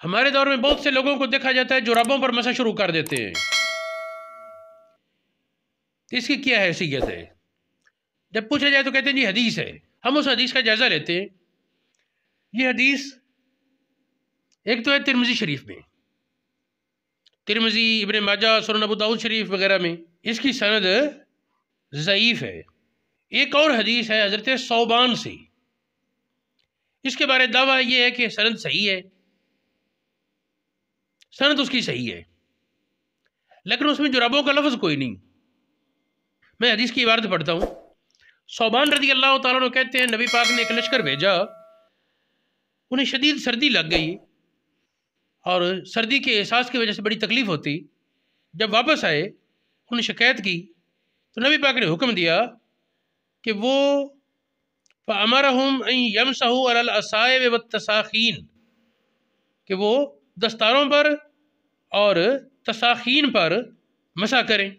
ہمارے دور میں بہت سے لوگوں کو دیکھا جاتا ہے جرابوں پر مسح شروع کر دیتے ہیں. اس کی کیا حیثیت ہے؟ جب پوچھا جائے تو کہتے ہیں جی حدیث ہے. ہم اس حدیث کا جائزہ لیتے ہیں. یہ حدیث ایک تو ہے ترمذی شریف میں، ترمذی، ابن ماجہ، سنن ابو داؤد شریف وغیرہ میں. اس کی سند ضعیف ہے. ایک اور حدیث ہے حضرت ثوبان سے، اس کے بارے دعویٰ یہ ہے کہ سند صحیح ہے، سند اس کی صحیح ہے، لیکن اس میں جرابوں کا لفظ کوئی نہیں. میں حدیث کی عبارت پڑھتا ہوں. ثوبان رضی اللہ تعالیٰ عنہ کہتے ہیں نبی پاک نے ایک لشکر بھیجا، انہیں شدید سردی لگ گئی اور سردی کے احساس کی وجہ سے بڑی تکلیف ہوتی. جب واپس آئے انہوں نے شکایت کی تو نبی پاک نے حکم دیا کہ وہ فَأَمَرَهُمْ أَن يَمْسَحُوا عَلَى الْأَصَائِبِ وَالتَّسَاخِينِ، کہ وہ دستاروں پر اور تساخین پر مسح کریں.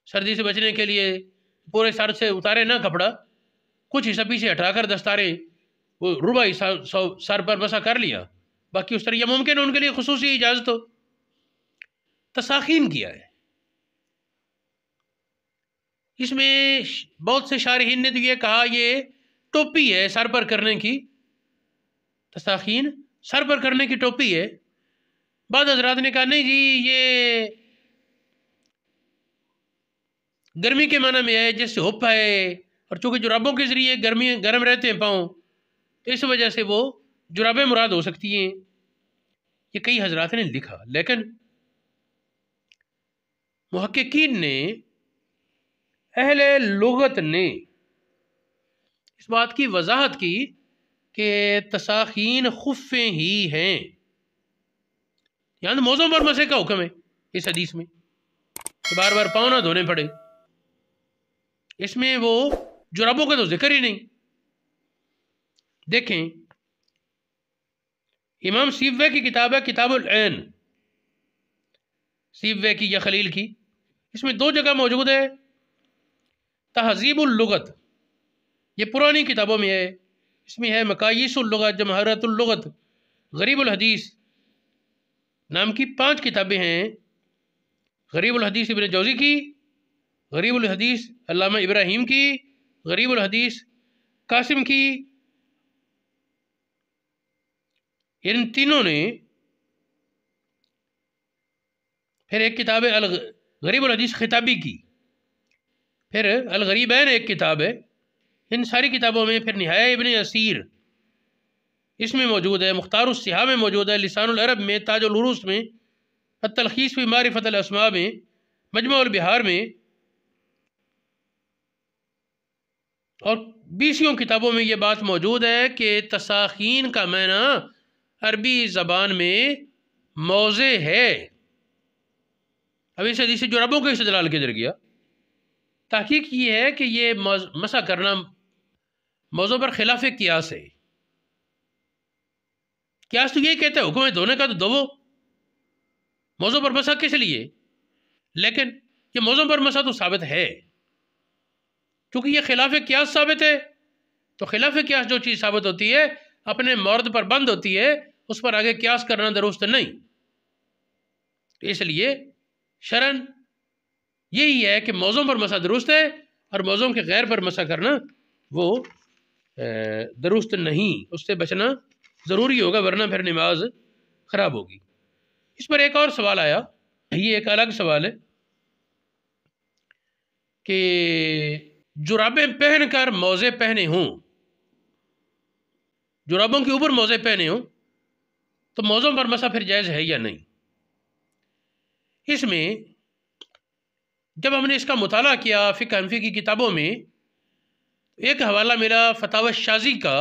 سردی سے بچنے کے لیے پورے سر سے اتارے نہ کپڑا، کچھ حصہ پیچھے ہٹا کر دستاریں وہ ربع حصہ سر پر مسح کر لیا، باقی اس طرح یہ ممکن ہے ان کے لیے خصوصی اجازت ہو. تساخین کیا ہے. اس میں بہت سے شارحین نے تو یہ کہا یہ ٹوپی ہے سر پر کرنے کی، تساخین سر پر کرنے کی ٹوپی ہے. بعض حضرات نے کہا نہیں جی یہ گرمی کے معنی میں ہے، جس سے ہپ ہے، اور چونکہ جرابوں کے ذریعے گرم رہتے ہیں پاؤں، تو اس وجہ سے وہ جرابیں مراد ہو سکتی ہیں. یہ کئی حضرات نے لکھا، لیکن محققین نے، اہل لغت نے اس بات کی وضاحت کی کہ تساخین خفیں ہی ہیں. یعنی موزوں پر مسح کا حکم ہے اس حدیث میں کہ بار بار پاؤں نہ دھونے پڑے. اس میں وہ جرابوں کا تو ذکر ہی نہیں. دیکھیں امام سیبوی کی کتاب ہے کتاب العین، سیبوی کی یا خلیل کی، اس میں 2 جگہ موجود ہے. تہذیب اللغت، یہ پرانی کتابوں میں ہے، اس میں ہے مقاییس اللغت، جمہرات اللغت، غریب الحدیث نام کی 5 کتابیں ہیں. غریب الحدیث ابن جوزی کی، غریب الحدیث علامہ ابراہیم کی، غریب الحدیث قاسم کی. ان تینوں نے، پھر ایک کتاب ہے غریب الحدیث خطابی کی، پھر الغریبین ایک کتاب ہے. ان ساری کتابوں میں پھر نہایہ ابن اسیر اس میں موجود ہے، مختار الصحاح میں موجود ہے، لسان العرب میں، تاج العروس میں، التلخیص فی معرفت الاسماء میں، مجموع البحار میں، اور 20 کتابوں میں یہ بات موجود ہے کہ تساخین کا معنی عربی زبان میں موضع ہے. اب اس حدیث سے جرابوں کا استدلال کدھر گیا؟ تحقیق یہ ہے کہ یہ مسح کرنا موضوع پر خلاف قیاس ہے. قیاس تو یہ کہتا ہے حکم ہے دھونے کا تو دھوو، موضوع پر مسح کس لیے؟ لیکن یہ موضوع پر مسح تو ثابت ہے، کیونکہ یہ خلاف قیاس ثابت ہے. تو خلاف قیاس جو چیز ثابت ہوتی ہے اپنے مورد پر بند ہوتی ہے، اس پر آگے قیاس کرنا درست نہیں. اس لیے شرعاً یہی ہے کہ موضوع پر مسح درست ہے اور موضوع کے غیر پر مسح کرنا وہ درست نہیں، اس سے بچنا ضروری ہوگا ورنہ پھر نماز خراب ہوگی. اس پر ایک اور سوال آیا، یہ ایک الگ سوال ہے کہ جرابیں پہن کر موزے پہنے ہوں، جرابوں کے اوپر موزے پہنے ہوں تو موزوں پر مسح پھر جائز ہے یا نہیں. اس میں جب ہم نے اس کا مطالعہ کیا فقہ حنفی کی کتابوں میں، ایک حوالہ ملا فتاوی شاذی کا،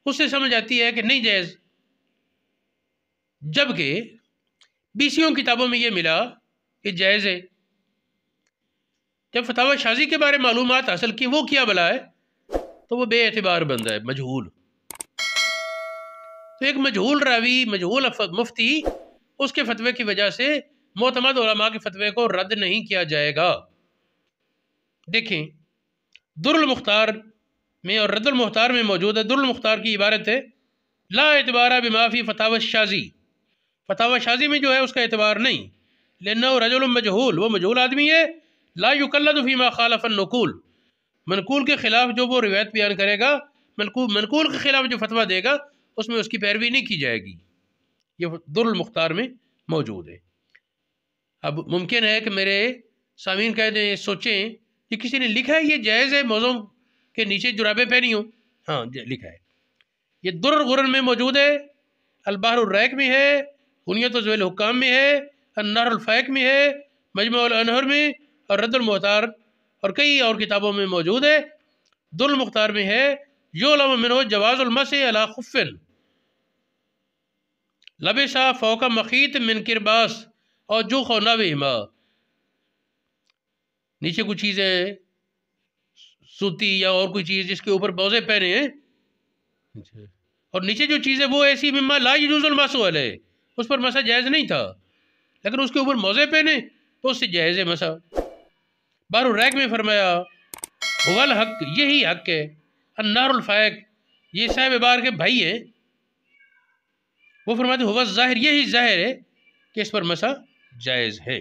اس سے سمجھ آتی ہے کہ نہیں جائز، جبکہ 20 کتابوں میں یہ ملا کہ جائز ہے. جب فتاوی شاذی کے بارے معلومات حاصل کی، وہ کیا بلا ہے تو وہ بے اعتبار بندہ ہے، مجہول. تو ایک مجہول راوی، مجہول مفتی، اس کے فتوے کی وجہ سے معتمد علماء کے فتوے کو رد نہیں کیا جائے گا. دیکھیں در المختار میں اور رد المختار میں موجود ہے. در المختار کی عبارت ہے لا اعتبارہ بمافی فتاوی شاذی، فتاوی شاذی میں جو ہے اس کا اعتبار نہیں، لأنہ رجل مجہول، وہ مجہول آدمی ہے، لا یقلد فیما خالف النقول، منقول کے خلاف جو وہ روایت بیان کرے گا، منقول کے خلاف جو فتویٰ دے گا اس میں اس کی پیروی نہیں کی جائے گی۔ یہ در المختار میں موجود ہے۔ اب ممکن ہے کہ میرے سامعین کہہ دیں، سوچیں کہ کسی نے لکھا ہے یہ جائز ہے موزوں کے نیچے جرابیں پہنی ہوں؟ ہاں لکھا ہے، یہ در الغرر میں موجود ہے، البحر الرائق میں ہے، غنیۃ ذویل الحکام میں ہے، النہر الفائق میں ہے، مجموع الانہر میں، اور رد المختار اور کئی اور کتابوں میں موجود ہے۔ در المختار میں ہے یعلم منہ جواز المسح علی خف لبسا فوق مخیط من کرباس اور جو خوناوہما، نیچے کچھ چیزیں سوتی یا اور کوئی چیز جس کے اوپر موزے پہنے ہیں، اور نیچے جو چیز ہے وہ ایسی مما لا یجوز المسح علیہ، اس پر مسح جائز نہیں تھا، لیکن اس کے اوپر موزے پہنے تو اس سے جائز ہے مسح۔ بحر الرائق میں فرمایا هو الحق، یہی حق ہے، النہر الفائق، یہ صاحب بار کے بھائی ہیں، وہ فرماتے هو الظاہر، یہی ظاہر ہے کہ اس پر مسح جائز ہے۔